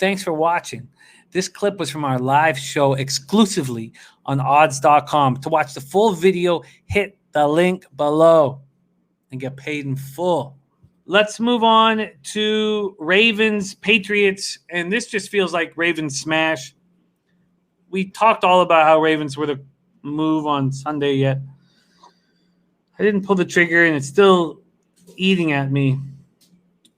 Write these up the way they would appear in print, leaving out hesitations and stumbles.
Thanks for watching. This clip was from our live show exclusively on odds.com. To watch the full video, hit the link below and get paid in full. Let's move on to Ravens, Patriots, and this just feels like Ravens smash. We talked all about how Ravens were the move on Sunday yet. I didn't pull the trigger, and it's still eating at me.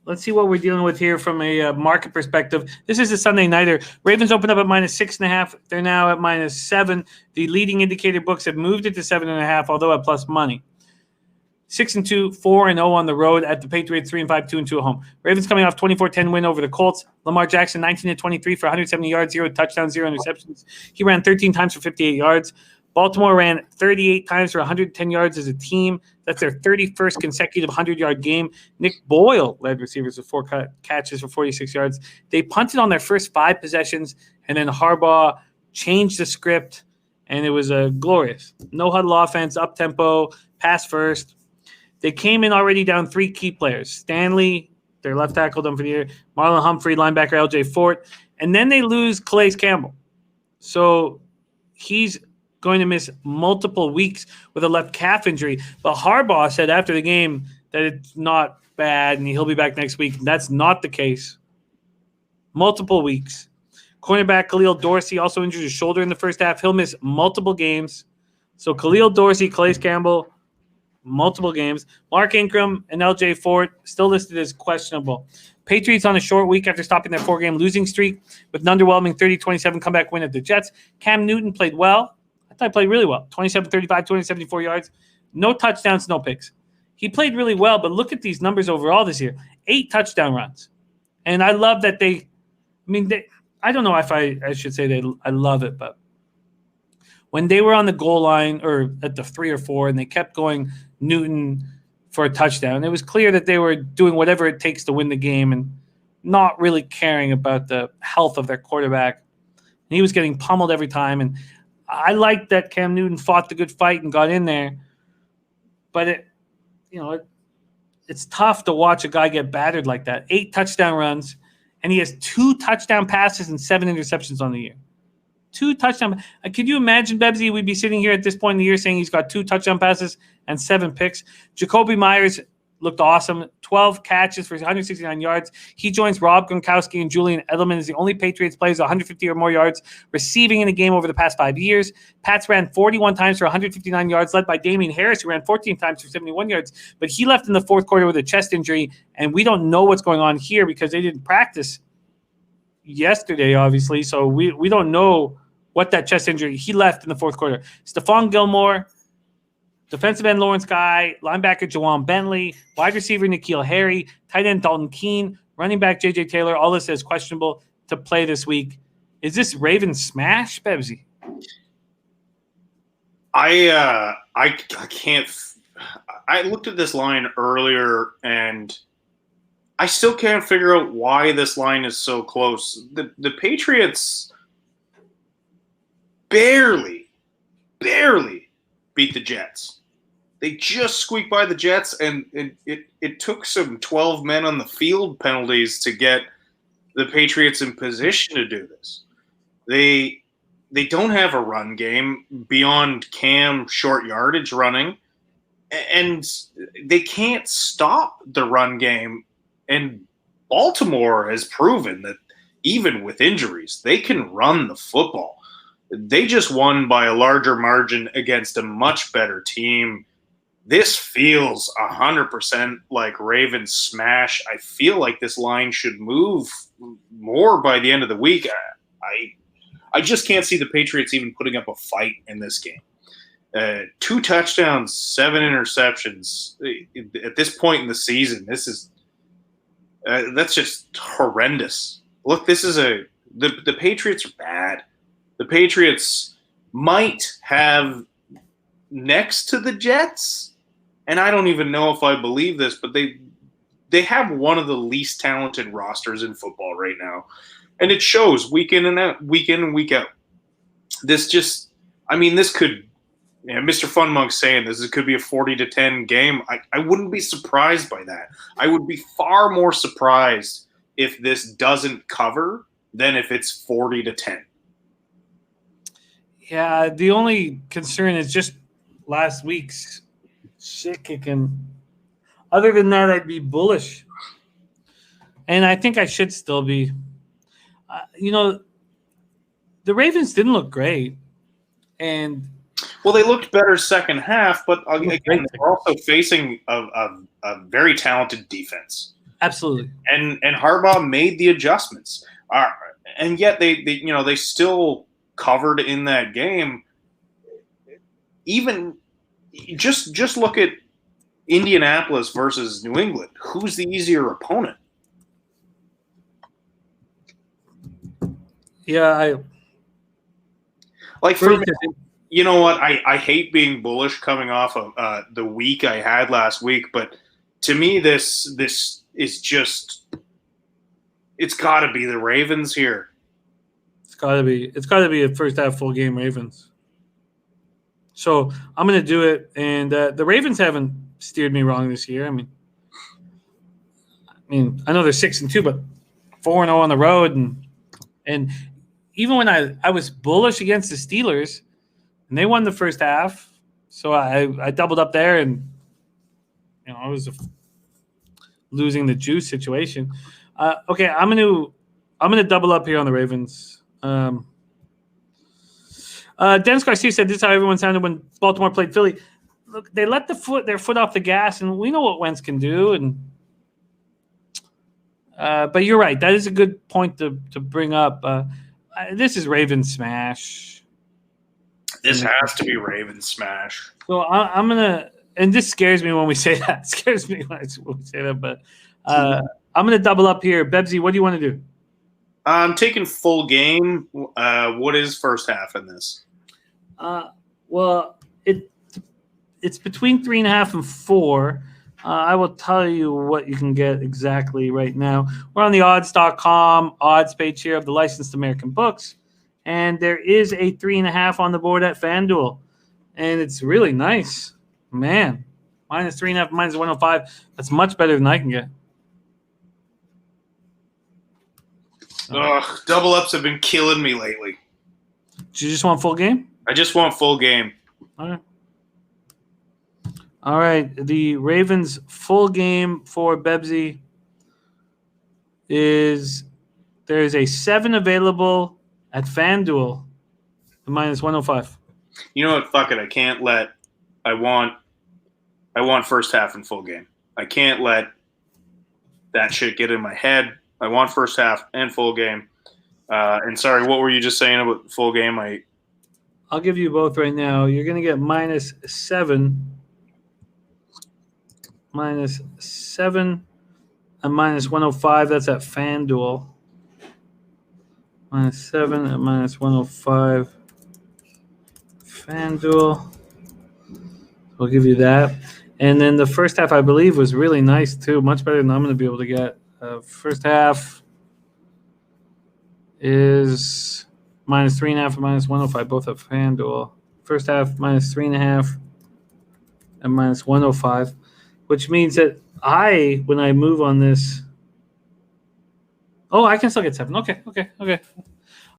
Let's see what we're dealing with here from a market perspective. This is a Sunday nighter. Ravens opened up at -6.5. They're now at -7. The leading indicator books have moved it to 7.5, although at plus money. 6-2, 4-0 on the road at the Patriots, 3-5, 2-2 at home. Ravens coming off 24-10 win over the Colts. Lamar Jackson, 19-23 for 170 yards, 0 touchdowns, 0 interceptions. He ran 13 times for 58 yards. Baltimore ran 38 times for 110 yards as a team. That's their 31st consecutive 100-yard game. Nick Boyle led receivers with 4 catches for 46 yards. They punted on their first 5 possessions, and then Harbaugh changed the script, and it was glorious. No-huddle offense, up-tempo, pass first. They came in already down 3 key players. Stanley, their left tackle done for the year, Marlon Humphrey, linebacker L.J. Fort, and then they lose Calais Campbell. So he's going to miss multiple weeks with a left calf injury. But Harbaugh said after the game that it's not bad and he'll be back next week. That's not the case. Multiple weeks. Cornerback Khalil Dorsey also injured his shoulder in the first half. He'll miss multiple games. So Khalil Dorsey, Calais Campbell, multiple games. Mark Ingram and L.J. Fort still listed as questionable. Patriots on a short week after stopping their 4-game losing streak with an underwhelming 30-27 comeback win at the Jets. Cam Newton played well. I thought he played really well. 27-35, 274 yards. No touchdowns, no picks. He played really well, but look at these numbers overall this year. 8 touchdown runs. And I love that I don't know if I should say I love it, but when they were on the goal line or at the 3 or 4 and they kept going Newton for a touchdown, it was clear that they were doing whatever it takes to win the game and not really caring about the health of their quarterback. And he was getting pummeled every time, and I liked that Cam Newton fought the good fight and got in there, but it's tough to watch a guy get battered like that. 8 touchdown runs, and he has 2 touchdown passes and 7 interceptions on the year. 2 touchdown. Could you imagine, Bebsy, we'd be sitting here at this point in the year saying he's got 2 touchdown passes and 7 picks. Jacoby Myers looked awesome. 12 catches for 169 yards. He joins Rob Gronkowski and Julian Edelman as the only Patriots players 150 or more yards receiving in a game over the past 5 years. Pats ran 41 times for 159 yards, led by Damian Harris, who ran 14 times for 71 yards. But he left in the fourth quarter with a chest injury, and we don't know what's going on here because they didn't practice yesterday, obviously. So we don't know what that chest injury. He left in the fourth quarter. Stephon Gilmore, defensive end Lawrence Guy, linebacker Jawan Bentley, wide receiver N'Keal Harry, tight end Dalton Keene, running back J.J. Taylor, all this is questionable to play this week. Is this Ravens smash, Bebsy? I can't. I looked at this line earlier, and I still can't figure out why this line is so close. The Patriots barely beat the Jets. They just squeaked by the Jets, and it took some 12 men on the field penalties to get the Patriots in position to do this. They don't have a run game beyond Cam short yardage running, and they can't stop the run game. And Baltimore has proven that even with injuries, they can run the football. They just won by a larger margin against a much better team. This feels 100% like Ravens smash. I feel like this line should move more by the end of the week. I just can't see the Patriots even putting up a fight in this game. 2 touchdowns, 7 interceptions. At this point in the season, this is that's just horrendous. Look, this is the Patriots are bad. The Patriots might have next to the Jets, and I don't even know if I believe this, but they have one of the least talented rosters in football right now. And it shows week in and week out. This could, Mr. Funmonk's saying this could be a 40-10 game. I wouldn't be surprised by that. I would be far more surprised if this doesn't cover than if it's 40-10. Yeah, the only concern is just last week's shit kicking. Other than that, I'd be bullish. And I think I should still be. The Ravens didn't look great. And well, they looked better second half, but again, they're also facing a very talented defense. Absolutely. And Harbaugh made the adjustments. And yet they still covered in that game. Even just look at Indianapolis versus New England. Who's the easier opponent? Yeah, for me, you know what? I hate being bullish coming off of the week I had last week, but to me, this is just it's got to be the Ravens here. It's got to be a first half full game Ravens. So I'm going to do it, and the Ravens haven't steered me wrong this year. I mean, I know they're 6-2, but 4-0 on the road, and even when I was bullish against the Steelers, and they won the first half, so I doubled up there, and I was losing the juice situation. Okay, I'm gonna double up here on the Ravens. Dennis Garcia said this is how everyone sounded when Baltimore played Philly. Look, they let their foot off the gas, and we know what Wentz can do. And but you're right. That is a good point to bring up. This is Ravens smash. This has to be Ravens smash. So I'm gonna, and this scares me when we say that. It scares me when we say that. But I'm gonna double up here. Bebsy, what do you want to do? I'm taking full game. What is first half in this? Well, it's between 3.5 and 4. I will tell you what you can get exactly right now. We're on the odds.com odds page here of the Licensed American Books, and there is a 3.5 on the board at FanDuel, and it's really nice, man. Minus 3.5, minus 105. That's much better than I can get. Ugh, double ups have been killing me lately. Do you just want full game? I just want full game. All right. The Ravens full game for Bebsy is there's a 7 available at FanDuel, the minus 105. You know what? Fuck it. I can't let. I want first half and full game. I can't let that shit get in my head. I want first half and full game. And sorry, what were you just saying about full game? I'll give you both right now. You're going to get minus 7, and minus 105. That's at FanDuel. Minus 7 and minus 105. FanDuel. We'll give you that. And then the first half, I believe, was really nice too. Much better than I'm going to be able to get. First half is minus 3.5 and minus 105, both at FanDuel. First half minus 3.5 and minus 105, which means that when I move on this, I can still get 7. Okay.